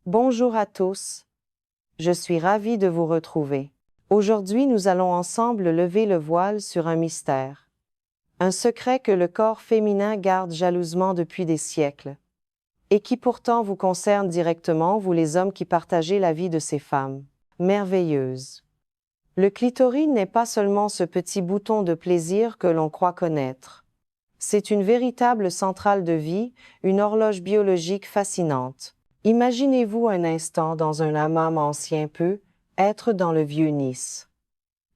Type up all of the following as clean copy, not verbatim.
Bonjour à tous. Je suis ravie de vous retrouver. Aujourd'hui, nous allons ensemble lever le voile sur un mystère. Un secret que le corps féminin garde jalousement depuis des siècles. Et qui pourtant vous concerne directement, vous les hommes qui partagez la vie de ces femmes. Merveilleuses. Le clitoris n'est pas seulement ce petit bouton de plaisir que l'on croit connaître. C'est une véritable centrale de vie, une horloge biologique fascinante. Imaginez-vous un instant dans un hammam ancien être dans le vieux Nice.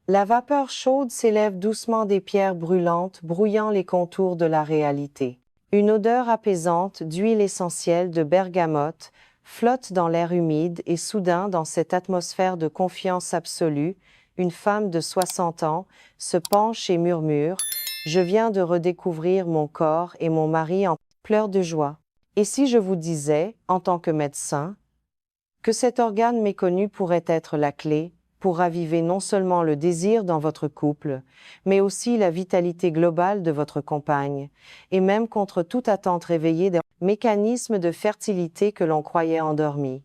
La vapeur chaude s'élève doucement des pierres brûlantes, brouillant les contours de la réalité. Une odeur apaisante d'huile essentielle de bergamote flotte dans l'air humide et soudain, dans cette atmosphère de confiance absolue, une femme de 60 ans se penche et murmure « Je viens de redécouvrir mon corps et mon mari en pleurs de joie. » Et si je vous disais, en tant que médecin, que cet organe méconnu pourrait être la clé pour raviver non seulement le désir dans votre couple, mais aussi la vitalité globale de votre compagne, et même contre toute attente réveillée des mécanismes de fertilité que l'on croyait endormis.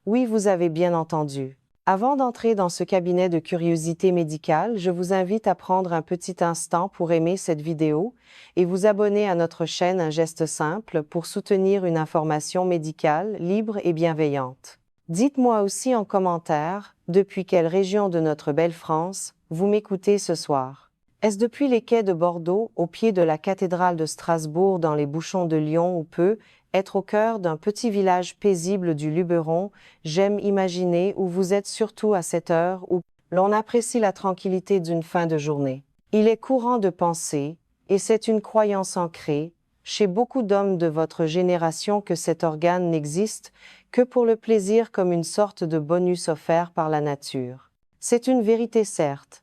Oui, vous avez bien entendu. Avant d'entrer dans ce cabinet de curiosité médicale, je vous invite à prendre un petit instant pour aimer cette vidéo et vous abonner à notre chaîne Un geste simple pour soutenir une information médicale libre et bienveillante. Dites-moi aussi en commentaire, depuis quelle région de notre belle France vous m'écoutez ce soir. Est-ce depuis les quais de Bordeaux, au pied de la cathédrale de Strasbourg, dans les bouchons de Lyon, ou peut-être au cœur d'un petit village paisible du Luberon, j'aime imaginer où vous êtes, surtout à cette heure où l'on apprécie la tranquillité d'une fin de journée. Il est courant de penser, et c'est une croyance ancrée, chez beaucoup d'hommes de votre génération, que cet organe n'existe que pour le plaisir, comme une sorte de bonus offert par la nature. C'est une vérité certes,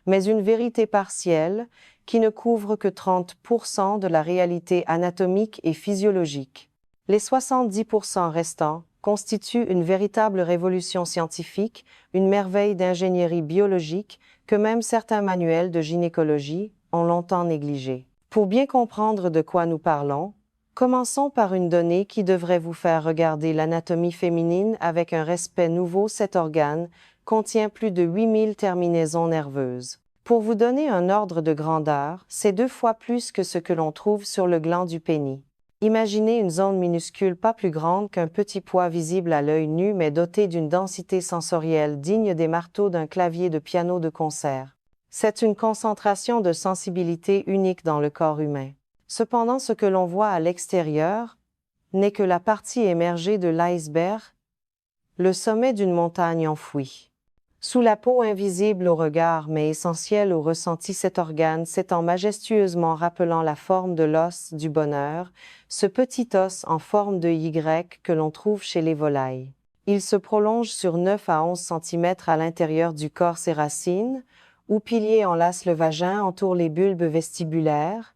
mais une vérité partielle qui ne couvre que 30% de la réalité anatomique et physiologique. Les 70% restants constituent une véritable révolution scientifique, une merveille d'ingénierie biologique que même certains manuels de gynécologie ont longtemps négligé. Pour bien comprendre de quoi nous parlons, commençons par une donnée qui devrait vous faire regarder l'anatomie féminine avec un respect nouveau. Cet organe contient plus de 8000 terminaisons nerveuses. Pour vous donner un ordre de grandeur, c'est 2 fois plus que ce que l'on trouve sur le gland du pénis. Imaginez une zone minuscule, pas plus grande qu'un petit pois, visible à l'œil nu, mais dotée d'une densité sensorielle digne des marteaux d'un clavier de piano de concert. C'est une concentration de sensibilité unique dans le corps humain. Cependant, ce que l'on voit à l'extérieur n'est que la partie émergée de l'iceberg, le sommet d'une montagne enfouie. Sous la peau, invisible au regard mais essentielle au ressenti, cet organe s'étend majestueusement, rappelant la forme de l'os du bonheur, ce petit os en forme de Y que l'on trouve chez les volailles. Il se prolonge sur 9 à 11 cm à l'intérieur du corps. Ses racines, ou piliers, enlacent le vagin, entourent les bulbes vestibulaires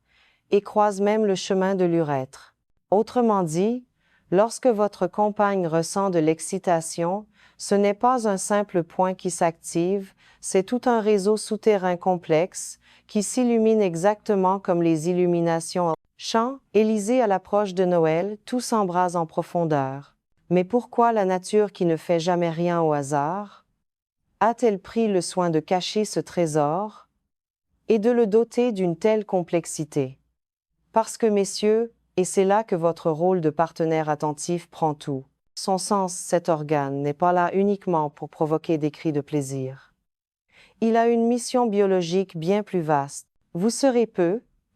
et croisent même le chemin de l'urètre. Autrement dit, lorsque votre compagne ressent de l'excitation, ce n'est pas un simple point qui s'active, c'est tout un réseau souterrain complexe qui s'illumine exactement comme les illuminations. Chant, Élysée à l'approche de Noël, tout s'embrase en profondeur. Mais pourquoi la nature, qui ne fait jamais rien au hasard, a-t-elle pris le soin de cacher ce trésor et de le doter d'une telle complexité? Parce que, messieurs, et c'est là que votre rôle de partenaire attentif prend tout son sens, cet organe n'est pas là uniquement pour provoquer des cris de plaisir. Il a une mission biologique bien plus vaste. Vous serez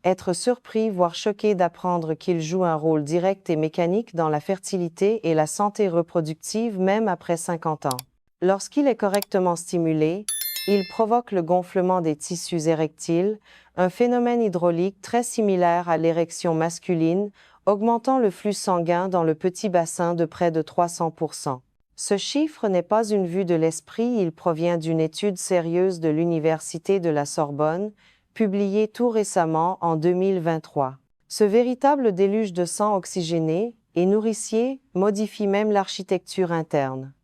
être surpris, voire choqué d'apprendre qu'il joue un rôle direct et mécanique dans la fertilité et la santé reproductive, même après 50 ans. Lorsqu'il est correctement stimulé, il provoque le gonflement des tissus érectiles, un phénomène hydraulique très similaire à l'érection masculine, augmentant le flux sanguin dans le petit bassin de près de 300%. Ce chiffre n'est pas une vue de l'esprit, il provient d'une étude sérieuse de l'Université de la Sorbonne, publiée tout récemment en 2023. Ce véritable déluge de sang oxygéné et nourricier modifie même l'architecture interne.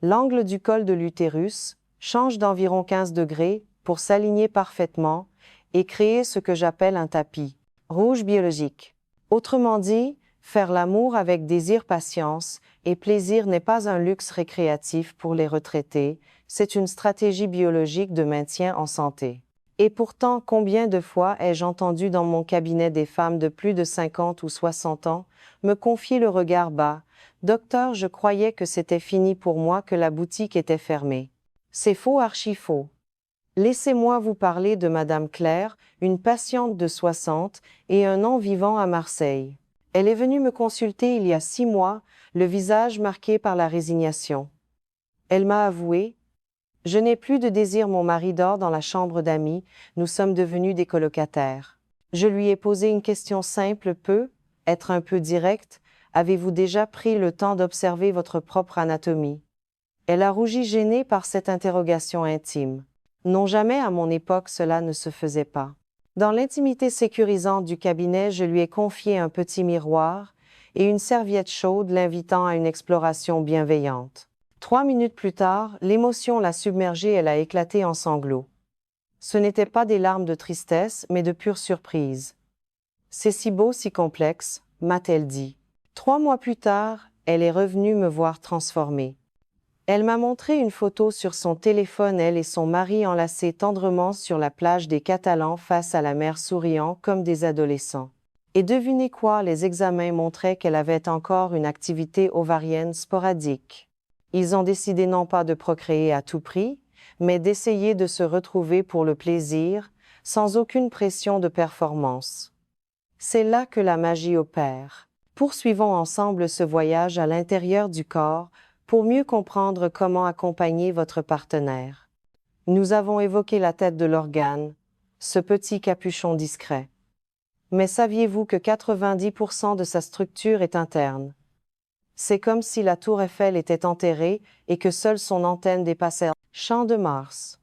L'angle du col de l'utérus change d'environ 15 degrés pour s'aligner parfaitement et créer ce que j'appelle un tapis rouge biologique. Autrement dit, Faire l'amour avec désir, patience et plaisir n'est pas un luxe récréatif pour les retraités, c'est une stratégie biologique de maintien en santé. Et pourtant, combien de fois ai-je entendu dans mon cabinet des femmes de plus de 50 ou 60 ans me confier le regard bas: « Docteur, je croyais que c'était fini pour moi, que la boutique était fermée. » C'est faux, archi faux. Laissez-moi vous parler de Madame Claire, une patiente de 60 et un an vivant à Marseille. Elle est venue me consulter il y a 6 mois, le visage marqué par la résignation. Elle m'a avoué: « Je n'ai plus de désir, mon mari dort dans la chambre d'amis, nous sommes devenus des colocataires. » Je lui ai posé une question simple, être un peu direct: « Avez-vous déjà pris le temps d'observer votre propre anatomie ?» Elle a rougi, gênée par cette interrogation intime. Non, jamais à mon époque cela ne se faisait pas. Dans l'intimité sécurisante du cabinet, je lui ai confié un petit miroir et une serviette chaude, l'invitant à une exploration bienveillante. 3 minutes plus tard, l'émotion l'a submergée, elle a éclaté en sanglots. Ce n'étaient pas des larmes de tristesse, mais de pure surprise. « C'est si beau, si complexe », m'a-t-elle dit. 3 mois plus tard, elle est revenue me voir transformée. Elle m'a montré une photo sur son téléphone, elle et son mari enlacés tendrement sur la plage des Catalans face à la mer, souriant comme des adolescents. Et devinez quoi, les examens montraient qu'elle avait encore une activité ovarienne sporadique. Ils ont décidé non pas de procréer à tout prix, mais d'essayer de se retrouver pour le plaisir, sans aucune pression de performance. C'est là que la magie opère. Poursuivons ensemble ce voyage à l'intérieur du corps, pour mieux comprendre comment accompagner votre partenaire. Nous avons évoqué la tête de l'organe, ce petit capuchon discret. Mais saviez-vous que 90% de sa structure est interne? C'est comme si la tour Eiffel était enterrée et que seule son antenne dépassait le champ de Mars.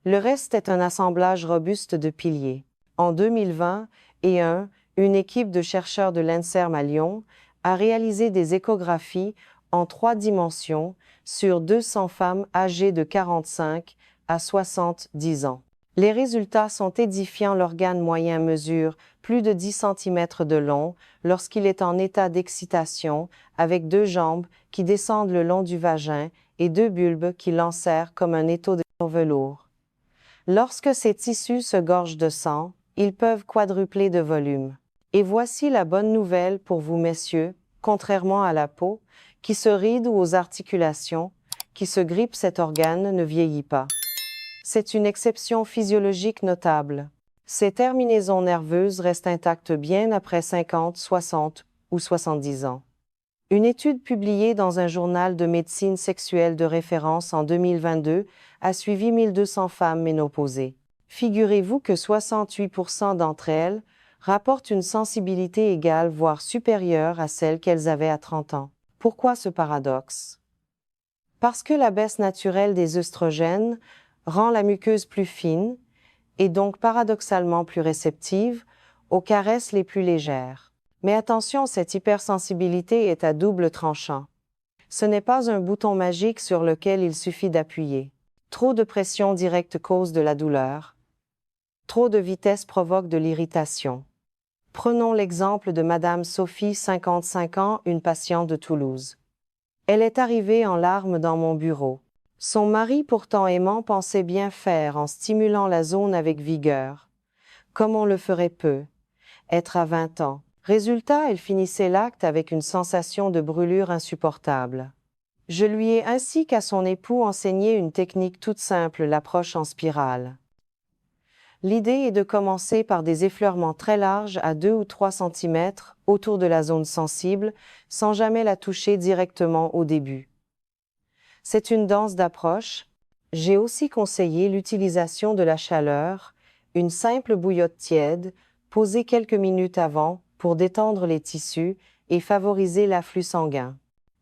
Le reste est un assemblage robuste de piliers. En 2021, une équipe de chercheurs de l'INSERM à Lyon a réalisé des échographies en 3 dimensions sur 200 femmes âgées de 45 à 70 ans. Les résultats sont édifiants, l'organe moyen mesure plus de 10 cm de long lorsqu'il est en état d'excitation, avec 2 jambes qui descendent le long du vagin et 2 bulbes qui l'enserrent comme un étau de velours. Lorsque ces tissus se gorgent de sang, ils peuvent quadrupler de volume. Et voici la bonne nouvelle pour vous, messieurs, contrairement à la peau, qui se ride ou aux articulations, qui se grippe, cet organe ne vieillit pas. C'est une exception physiologique notable. Ces terminaisons nerveuses restent intactes bien après 50, 60 ou 70 ans. Une étude publiée dans un journal de médecine sexuelle de référence en 2022 a suivi 1200 femmes ménopausées. Figurez-vous que 68% d'entre elles rapportent une sensibilité égale voire supérieure à celle qu'elles avaient à 30 ans. Pourquoi ce paradoxe? Parce que la baisse naturelle des œstrogènes rend la muqueuse plus fine et donc paradoxalement plus réceptive aux caresses les plus légères. Mais attention, cette hypersensibilité est à double tranchant. Ce n'est pas un bouton magique sur lequel il suffit d'appuyer. Trop de pression directe cause de la douleur. Trop de vitesse provoque de l'irritation. Prenons l'exemple de Madame Sophie, 55 ans, une patiente de Toulouse. Elle est arrivée en larmes dans mon bureau. Son mari, pourtant aimant, pensait bien faire en stimulant la zone avec vigueur, comme on le ferait peu, être à 20 ans. Résultat, elle finissait l'acte avec une sensation de brûlure insupportable. Je lui ai ainsi qu'à son époux enseigné une technique toute simple, l'approche en spirale. L'idée est de commencer par des effleurements très larges à 2 ou 3 cm autour de la zone sensible, sans jamais la toucher directement au début. C'est une danse d'approche. J'ai aussi conseillé l'utilisation de la chaleur, une simple bouillotte tiède, posée quelques minutes avant pour détendre les tissus et favoriser l'afflux sanguin.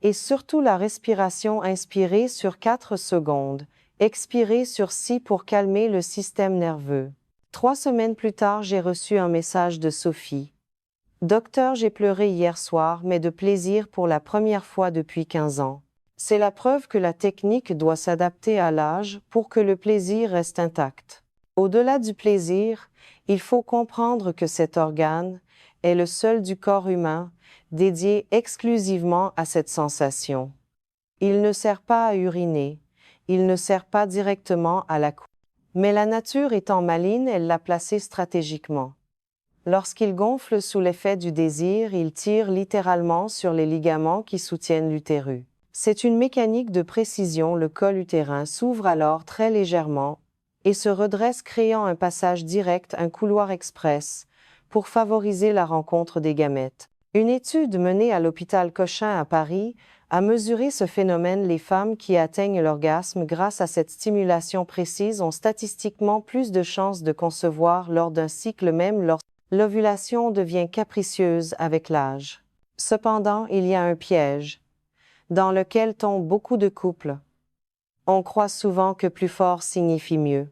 Et surtout la respiration, inspirée sur 4 secondes, expirée sur 6 pour calmer le système nerveux. 3 semaines plus tard, j'ai reçu un message de Sophie. « Docteur, j'ai pleuré hier soir, mais de plaisir pour la première fois depuis 15 ans. » C'est la preuve que la technique doit s'adapter à l'âge pour que le plaisir reste intact. Au-delà du plaisir, il faut comprendre que cet organe est le seul du corps humain dédié exclusivement à cette sensation. Il ne sert pas à uriner, il ne sert pas directement à la couche. Mais la nature étant maligne, elle l'a placé stratégiquement. Lorsqu'il gonfle sous l'effet du désir, il tire littéralement sur les ligaments qui soutiennent l'utérus. C'est une mécanique de précision, le col utérin s'ouvre alors très légèrement et se redresse, créant un passage direct, un couloir express, pour favoriser la rencontre des gamètes. Une étude menée à l'hôpital Cochin à Paris a mesuré ce phénomène. Les femmes qui atteignent l'orgasme grâce à cette stimulation précise ont statistiquement plus de chances de concevoir lors d'un cycle, même lorsque l'ovulation devient capricieuse avec l'âge. Cependant, il y a un piège, dans lequel tombent beaucoup de couples. On croit souvent que plus fort signifie mieux.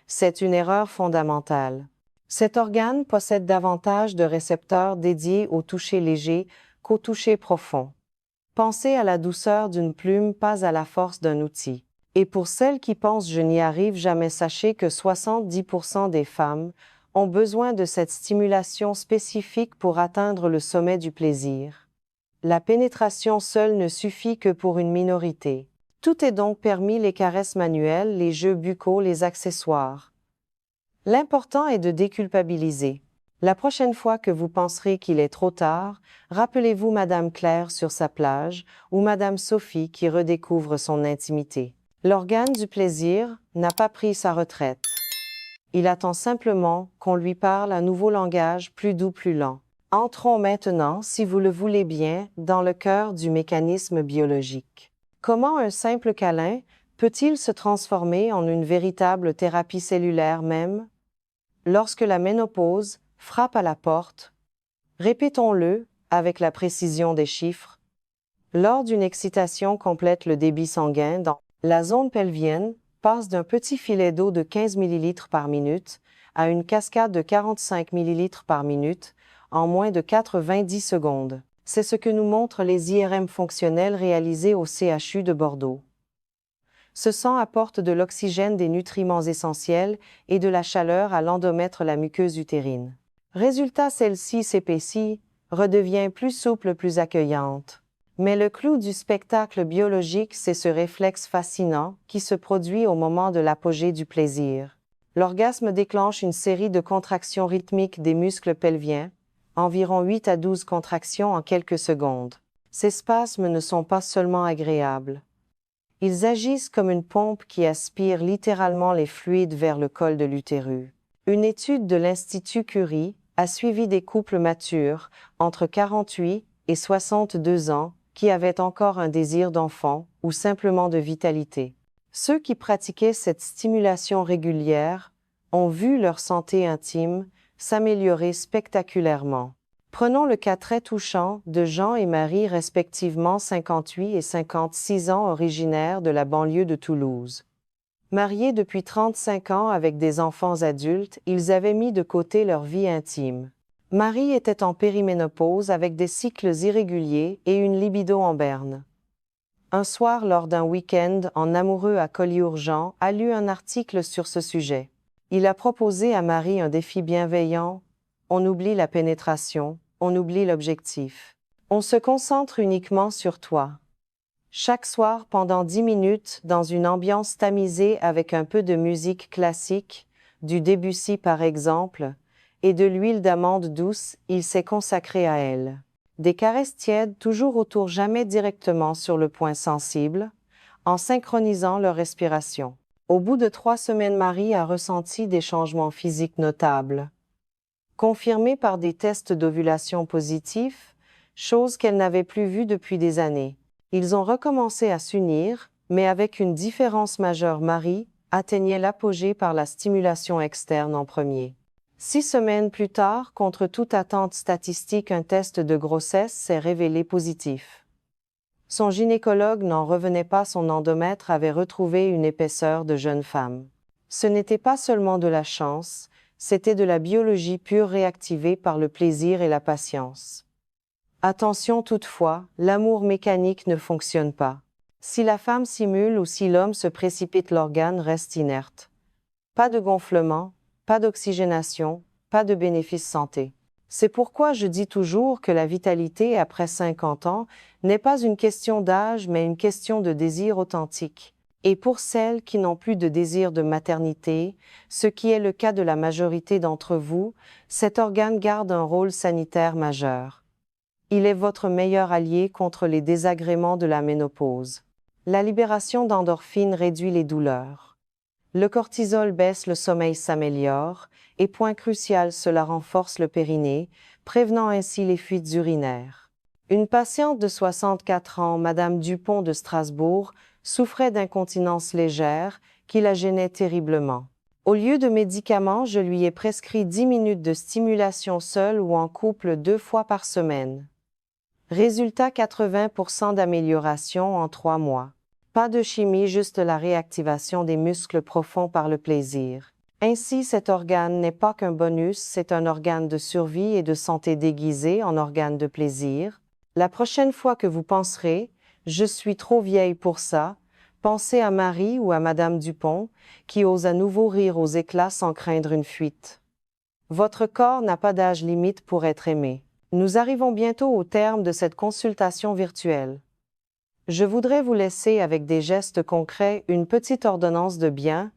C'est une erreur fondamentale. Cet organe possède davantage de récepteurs dédiés au toucher léger qu'au toucher profond. Pensez à la douceur d'une plume, pas à la force d'un outil. Et pour celles qui pensent je n'y arrive jamais, sachez que 70% des femmes ont besoin de cette stimulation spécifique pour atteindre le sommet du plaisir. La pénétration seule ne suffit que pour une minorité. Tout est donc permis, les caresses manuelles, les jeux buccaux, les accessoires. L'important est de déculpabiliser. La prochaine fois que vous penserez qu'il est trop tard, rappelez-vous Madame Claire sur sa plage ou Madame Sophie qui redécouvre son intimité. L'organe du plaisir n'a pas pris sa retraite. Il attend simplement qu'on lui parle un nouveau langage plus doux, plus lent. Entrons maintenant, si vous le voulez bien, dans le cœur du mécanisme biologique. Comment un simple câlin peut-il se transformer en une véritable thérapie cellulaire même? Lorsque la ménopause frappe à la porte, répétons-le avec la précision des chiffres, lors d'une excitation complète, le débit sanguin dans la zone pelvienne passe d'un petit filet d'eau de 15 ml par minute à une cascade de 45 ml par minute en moins de 90 secondes. C'est ce que nous montrent les IRM fonctionnels réalisés au CHU de Bordeaux. Ce sang apporte de l'oxygène, des nutriments essentiels et de la chaleur à l'endomètre, la muqueuse utérine. Résultat, celle-ci s'épaissit, redevient plus souple, plus accueillante. Mais le clou du spectacle biologique, c'est ce réflexe fascinant qui se produit au moment de l'apogée du plaisir. L'orgasme déclenche une série de contractions rythmiques des muscles pelviens, environ 8 à 12 contractions en quelques secondes. Ces spasmes ne sont pas seulement agréables. Ils agissent comme une pompe qui aspire littéralement les fluides vers le col de l'utérus. Une étude de l'Institut Curie a suivi des couples matures, entre 48 et 62 ans, qui avaient encore un désir d'enfant ou simplement de vitalité. Ceux qui pratiquaient cette stimulation régulière ont vu leur santé intime s'améliorer spectaculairement. Prenons le cas très touchant de Jean et Marie, respectivement 58 et 56 ans, originaires de la banlieue de Toulouse. Mariés depuis 35 ans avec des enfants adultes, ils avaient mis de côté leur vie intime. Marie était en périménopause avec des cycles irréguliers et une libido en berne. Un soir, lors d'un week-end en amoureux à Collioure, a lu un article sur ce sujet. Il a proposé à Marie un défi bienveillant. On oublie la pénétration, on oublie l'objectif. On se concentre uniquement sur toi. Chaque soir, pendant 10 minutes, dans une ambiance tamisée avec un peu de musique classique, du Debussy par exemple, et de l'huile d'amande douce, il s'est consacré à elle. Des caresses tièdes toujours autour, jamais directement sur le point sensible, en synchronisant leur respiration. Au bout de 3 semaines, Marie a ressenti des changements physiques notables, confirmés par des tests d'ovulation positifs, chose qu'elle n'avait plus vue depuis des années. Ils ont recommencé à s'unir, mais avec une différence majeure. Marie atteignait l'apogée par la stimulation externe en premier. 6 semaines plus tard, contre toute attente statistique, un test de grossesse s'est révélé positif. Son gynécologue n'en revenait pas, son endomètre avait retrouvé une épaisseur de jeune femme. Ce n'était pas seulement de la chance, c'était de la biologie pure réactivée par le plaisir et la patience. Attention toutefois, l'amour mécanique ne fonctionne pas. Si la femme simule ou si l'homme se précipite, l'organe reste inerte. Pas de gonflement, pas d'oxygénation, pas de bénéfice santé. C'est pourquoi je dis toujours que la vitalité après 50 ans n'est pas une question d'âge, mais une question de désir authentique. Et pour celles qui n'ont plus de désir de maternité, ce qui est le cas de la majorité d'entre vous, cet organe garde un rôle sanitaire majeur. Il est votre meilleur allié contre les désagréments de la ménopause. La libération d'endorphines réduit les douleurs. Le cortisol baisse, le sommeil s'améliore, et point crucial, cela renforce le périnée, prévenant ainsi les fuites urinaires. Une patiente de 64 ans, Madame Dupont de Strasbourg, souffrait d'incontinence légère qui la gênait terriblement. Au lieu de médicaments, je lui ai prescrit 10 minutes de stimulation seule ou en couple 2 fois par semaine. Résultat 80% d'amélioration en 3 mois. Pas de chimie, juste la réactivation des muscles profonds par le plaisir. Ainsi, cet organe n'est pas qu'un bonus, c'est un organe de survie et de santé déguisé en organe de plaisir. La prochaine fois que vous penserez « je suis trop vieille pour ça », pensez à Marie ou à Madame Dupont, qui ose à nouveau rire aux éclats sans craindre une fuite. Votre corps n'a pas d'âge limite pour être aimé. Nous arrivons bientôt au terme de cette consultation virtuelle. Je voudrais vous laisser avec des gestes concrets une petite ordonnance de bien,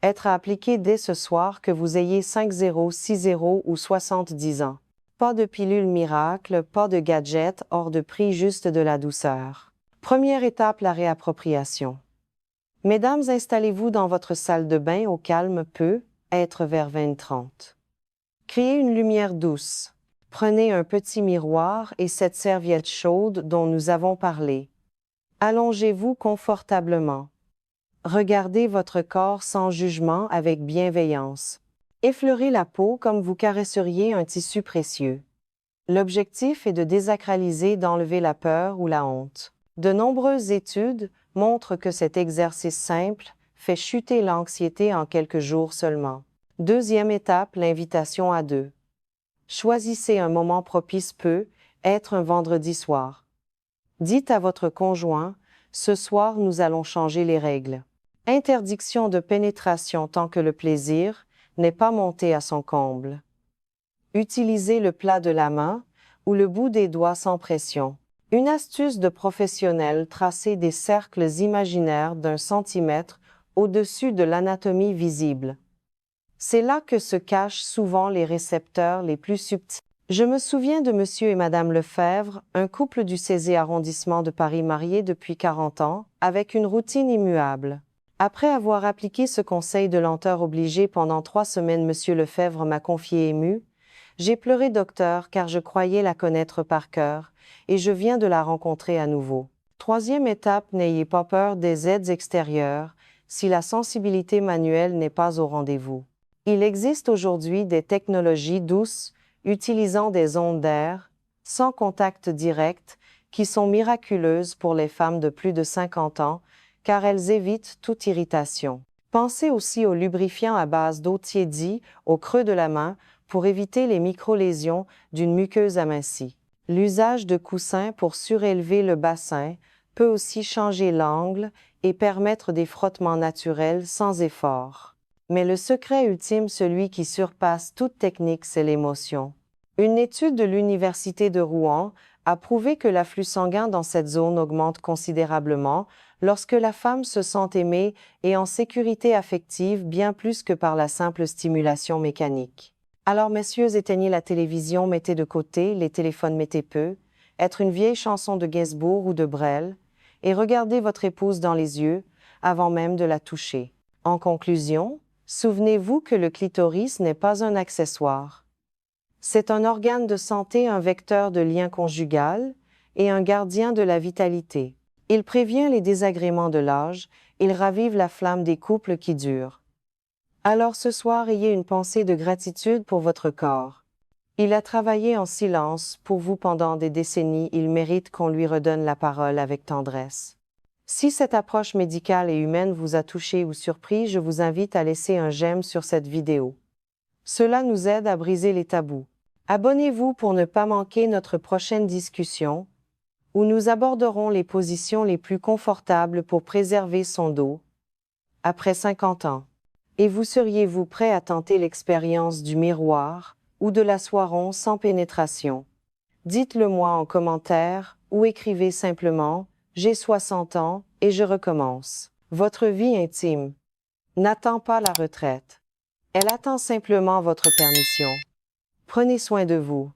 être à appliquer dès ce soir que vous ayez 50, 60 ou 70 ans. Pas de pilule miracle, pas de gadget hors de prix, juste de la douceur. Première étape, la réappropriation. Mesdames, installez-vous dans votre salle de bain au calme être vers 20h30. Créez une lumière douce. Prenez un petit miroir et cette serviette chaude dont nous avons parlé. Allongez-vous confortablement. Regardez votre corps sans jugement, avec bienveillance. Effleurez la peau comme vous caresseriez un tissu précieux. L'objectif est de désacraliser, d'enlever la peur ou la honte. De nombreuses études montrent que cet exercice simple fait chuter l'anxiété en quelques jours seulement. Deuxième étape, l'invitation à deux. Choisissez un moment propice, être un vendredi soir. Dites à votre conjoint, ce soir nous allons changer les règles. Interdiction de pénétration tant que le plaisir n'est pas monté à son comble. Utilisez le plat de la main ou le bout des doigts sans pression. Une astuce de professionnel, tracez des cercles imaginaires d'1 centimètre au-dessus de l'anatomie visible. C'est là que se cachent souvent les récepteurs les plus subtils. Je me souviens de Monsieur et Madame Lefebvre, un couple du 16e arrondissement de Paris marié depuis 40 ans, avec une routine immuable. Après avoir appliqué ce conseil de lenteur obligée pendant 3 semaines, Monsieur Lefebvre m'a confié ému. J'ai pleuré, docteur, car je croyais la connaître par cœur, et je viens de la rencontrer à nouveau. Troisième étape, n'ayez pas peur des aides extérieures, si la sensibilité manuelle n'est pas au rendez-vous. Il existe aujourd'hui des technologies douces, utilisant des ondes d'air, sans contact direct, qui sont miraculeuses pour les femmes de plus de 50 ans, car elles évitent toute irritation. Pensez aussi aux lubrifiants à base d'eau tiédie au creux de la main pour éviter les micro-lésions d'une muqueuse amincie. L'usage de coussins pour surélever le bassin peut aussi changer l'angle et permettre des frottements naturels sans effort. Mais le secret ultime, celui qui surpasse toute technique, c'est l'émotion. Une étude de l'Université de Rouen a prouvé que l'afflux sanguin dans cette zone augmente considérablement lorsque la femme se sent aimée et en sécurité affective, bien plus que par la simple stimulation mécanique. Alors messieurs, éteignez la télévision, mettez de côté les téléphones, mettez être une vieille chanson de Gainsbourg ou de Brel, et regardez votre épouse dans les yeux avant même de la toucher. En conclusion, souvenez-vous que le clitoris n'est pas un accessoire. C'est un organe de santé, un vecteur de lien conjugal et un gardien de la vitalité. Il prévient les désagréments de l'âge, il ravive la flamme des couples qui durent. Alors ce soir, ayez une pensée de gratitude pour votre corps. Il a travaillé en silence pour vous pendant des décennies, il mérite qu'on lui redonne la parole avec tendresse. Si cette approche médicale et humaine vous a touché ou surpris, je vous invite à laisser un j'aime sur cette vidéo. Cela nous aide à briser les tabous. Abonnez-vous pour ne pas manquer notre prochaine discussion, où nous aborderons les positions les plus confortables pour préserver son dos après 50 ans. Et vous seriez-vous prêt à tenter l'expérience du miroir ou de la Soiron sans pénétration? Dites-le moi en commentaire ou écrivez simplement « J'ai 60 ans et je recommence ». Votre vie intime n'attend pas la retraite. Elle attend simplement votre permission. Prenez soin de vous.